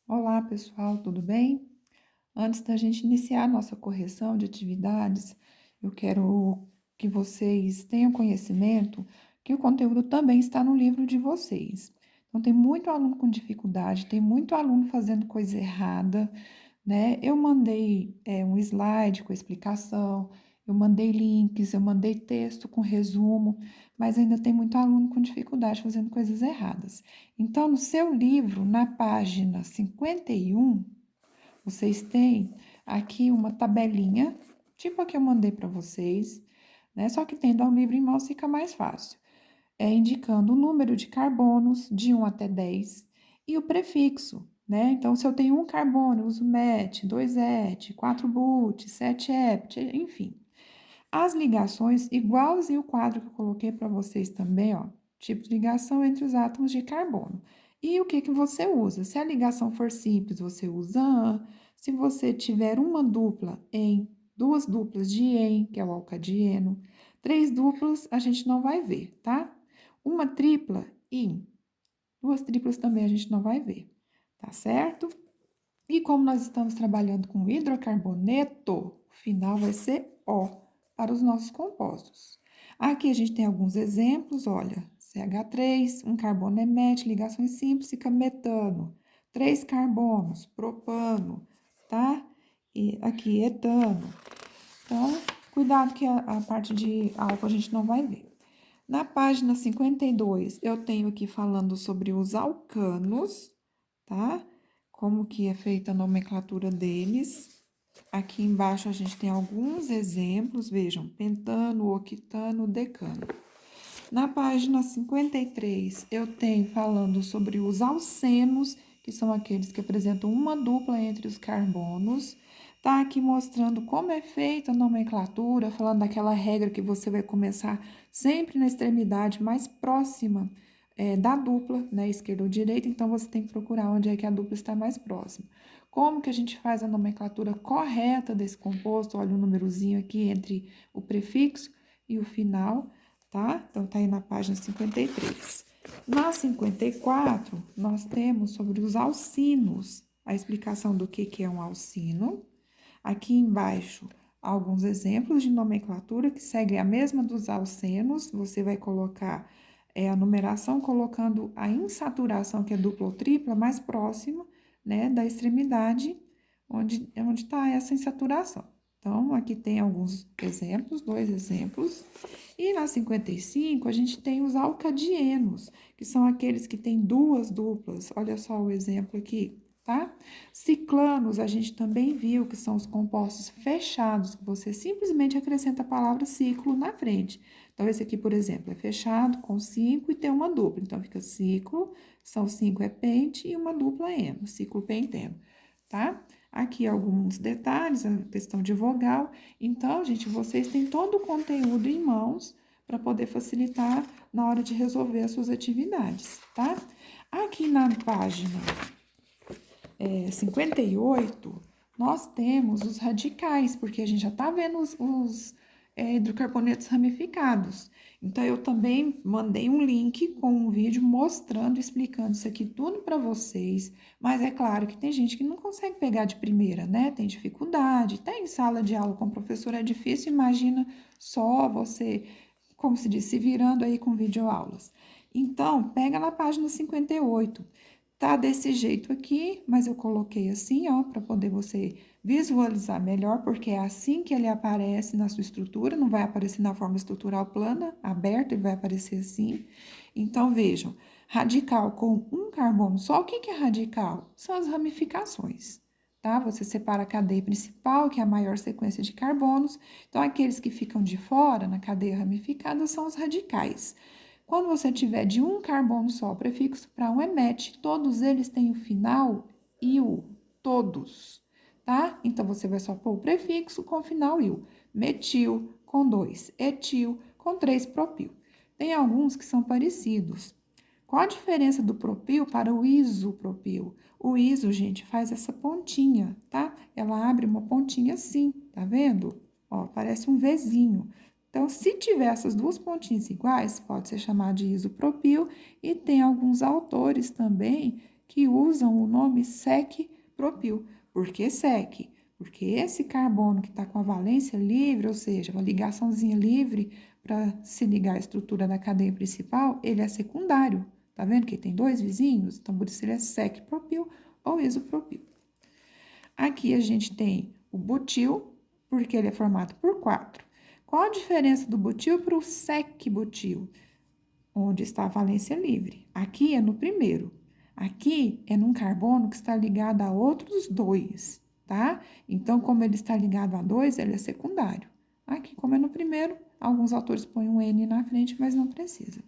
Olá, pessoal, tudo bem? Antes da gente iniciar a nossa correção de atividades, eu quero que vocês tenham conhecimento que o conteúdo também está no livro de vocês. Então, tem muito aluno com dificuldade, tem muito aluno fazendo coisa errada, né? Eu mandei um slide com explicação, eu mandei links, eu mandei texto com resumo, mas ainda tem muito aluno com dificuldade fazendo coisas erradas. Então, no seu livro, na página 51, vocês têm aqui uma tabelinha, tipo a que eu mandei para vocês, né? Só que tendo o livro em mãos fica mais fácil. Indicando o número de carbonos de 1 até 10 e o prefixo, né? Então, se eu tenho um carbono, eu uso met, 2 et, 4 but, 7 hept, enfim. As ligações, igualzinho o quadro que eu coloquei para vocês também, ó. Tipo de ligação entre os átomos de carbono. E o que que você usa? Se a ligação for simples, você usa AN. Se você tiver uma dupla em, duas duplas de EN, que é o alcadieno, três duplas a gente não vai ver, tá? Uma tripla, IN. Duas triplas também a gente não vai ver, tá certo? E como nós estamos trabalhando com hidrocarboneto, o final vai ser O para os nossos compostos. Aqui a gente tem alguns exemplos, olha, CH3, um carbono emete, ligações simples, fica metano. Três carbonos, propano, tá? E aqui, etano. Então, cuidado que a parte de álcool a gente não vai ver. Na página 52, eu tenho aqui falando sobre os alcanos, tá? Como que é feita a nomenclatura deles. Aqui embaixo a gente tem alguns exemplos, vejam, pentano, octano, decano. Na página 53, eu tenho falando sobre os alcenos, que são aqueles que apresentam uma dupla entre os carbonos. Tá aqui mostrando como é feita a nomenclatura, falando daquela regra que você vai começar sempre na extremidade mais próxima da dupla, né, esquerda ou direita, então você tem que procurar onde é que a dupla está mais próxima. Como que a gente faz a nomenclatura correta desse composto? Olha o númerozinho aqui entre o prefixo e o final, tá? Então, tá aí na página 53. Na 54, nós temos sobre os alcinos, a explicação do que é um alcino. Aqui embaixo, alguns exemplos de nomenclatura que seguem a mesma dos alcenos. Você vai colocar a numeração colocando a insaturação, que é dupla ou tripla, mais próxima, né, da extremidade onde está essa insaturação. Então, aqui tem alguns exemplos, dois exemplos. E na 55, a gente tem os alcadienos, que são aqueles que têm duas duplas. Olha só o exemplo aqui, tá? Ciclanos, a gente também viu que são os compostos fechados, que você simplesmente acrescenta a palavra ciclo na frente. Então, esse aqui, por exemplo, é fechado com 5 e tem uma dupla. Então, fica ciclo, são 5 é pente e uma dupla eno, ciclo penteno, tá? Aqui alguns detalhes, a questão de vogal. Então, gente, vocês têm todo o conteúdo em mãos para poder facilitar na hora de resolver as suas atividades, tá? Aqui na página 58, nós temos os radicais, porque a gente já está vendo os hidrocarbonetos ramificados. Então, eu também mandei um link com um vídeo mostrando, explicando isso aqui tudo para vocês, mas é claro que tem gente que não consegue pegar de primeira, né? Tem dificuldade, até em sala de aula com o professor é difícil, imagina só você, como se diz, se virando aí com videoaulas. Então, pega na página 58. Tá desse jeito aqui, mas eu coloquei assim, ó, para poder você visualizar melhor, porque é assim que ele aparece na sua estrutura, não vai aparecer na forma estrutural plana, aberta, ele vai aparecer assim. Então, vejam, radical com um carbono só, o que que é radical? São as ramificações, tá? Você separa a cadeia principal, que é a maior sequência de carbonos, então aqueles que ficam de fora, na cadeia ramificada, são os radicais. Quando você tiver de um carbono só, o prefixo para um emete, todos eles têm o final il, todos, tá? Então, você vai só pôr o prefixo com o final il. Metil com 2, etil com 3, propil. Tem alguns que são parecidos. Qual a diferença do propil para o isopropil? O iso, gente, faz essa pontinha, tá? Ela abre uma pontinha assim, tá vendo? Ó, parece um Vzinho. Então, se tiver essas duas pontinhas iguais, pode ser chamado de isopropil, e tem alguns autores também que usam o nome sec-propil. Por que sec? Porque esse carbono que está com a valência livre, ou seja, uma ligaçãozinha livre para se ligar à estrutura da cadeia principal, ele é secundário. Tá vendo que tem dois vizinhos? Então, por isso ele é sec-propil ou isopropil. Aqui a gente tem o butil, porque ele é formado por 4. Qual a diferença do butil para o sec-butil? Onde está a valência livre. Aqui é no primeiro. Aqui é num carbono que está ligado a outros 2, tá? Então, como ele está ligado a 2, ele é secundário. Aqui, como é no primeiro, alguns autores põem um N na frente, mas não precisa.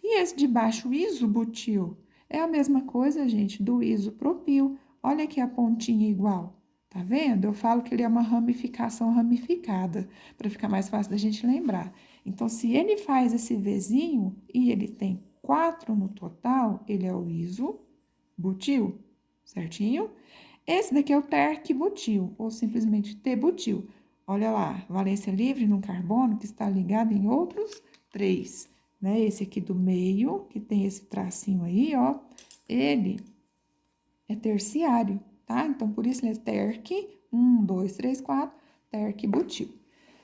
E esse de baixo, o isobutil, é a mesma coisa, gente, do isopropil. Olha aqui a pontinha igual. Tá vendo? Eu falo que ele é uma ramificação ramificada, para ficar mais fácil da gente lembrar. Então, se ele faz esse Vzinho e ele tem 4 no total, ele é o isobutil, certinho? Esse daqui é o terc-butil, ou simplesmente T-butil. Olha lá, valência livre num carbono que está ligado em outros 3, né? Esse aqui do meio, que tem esse tracinho aí, ó, ele é terciário, tá? Então, por isso ele é terc, 1, 2, 3, 4, terc-butil.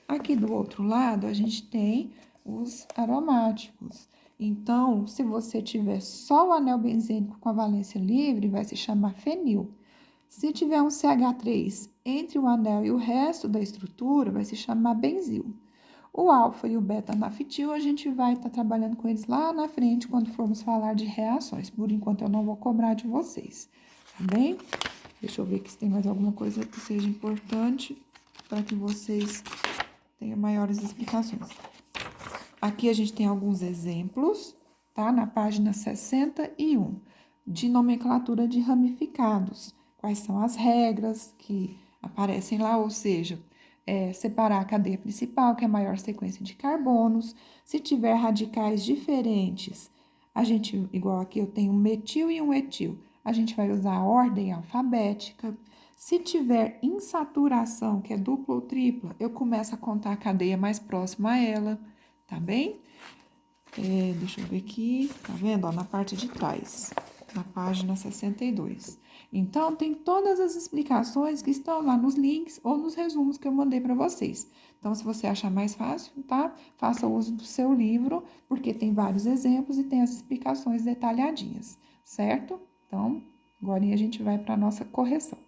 Aqui do outro lado, a gente tem os aromáticos. Então, se você tiver só o anel benzênico com a valência livre, vai se chamar fenil. Se tiver um CH3 entre o anel e o resto da estrutura, vai se chamar benzil. O alfa e o beta-naftil, a gente vai estar trabalhando com eles lá na frente, quando formos falar de reações. Por enquanto, eu não vou cobrar de vocês, tá bem? Deixa eu ver aqui se tem mais alguma coisa que seja importante para que vocês tenham maiores explicações. Aqui a gente tem alguns exemplos, tá? Na página 61, de nomenclatura de ramificados. Quais são as regras que aparecem lá, ou seja, separar a cadeia principal, que é a maior sequência de carbonos. Se tiver radicais diferentes, a gente, igual aqui eu tenho um metil e um etil, a gente vai usar a ordem alfabética. Se tiver insaturação, que é dupla ou tripla, eu começo a contar a cadeia mais próxima a ela, tá bem? Deixa eu ver aqui, tá vendo? Ó, na parte de trás, na página 62. Então, tem todas as explicações que estão lá nos links ou nos resumos que eu mandei para vocês. Então, se você achar mais fácil, tá? Faça uso do seu livro, porque tem vários exemplos e tem as explicações detalhadinhas, certo? Então, agora a gente vai para a nossa correção.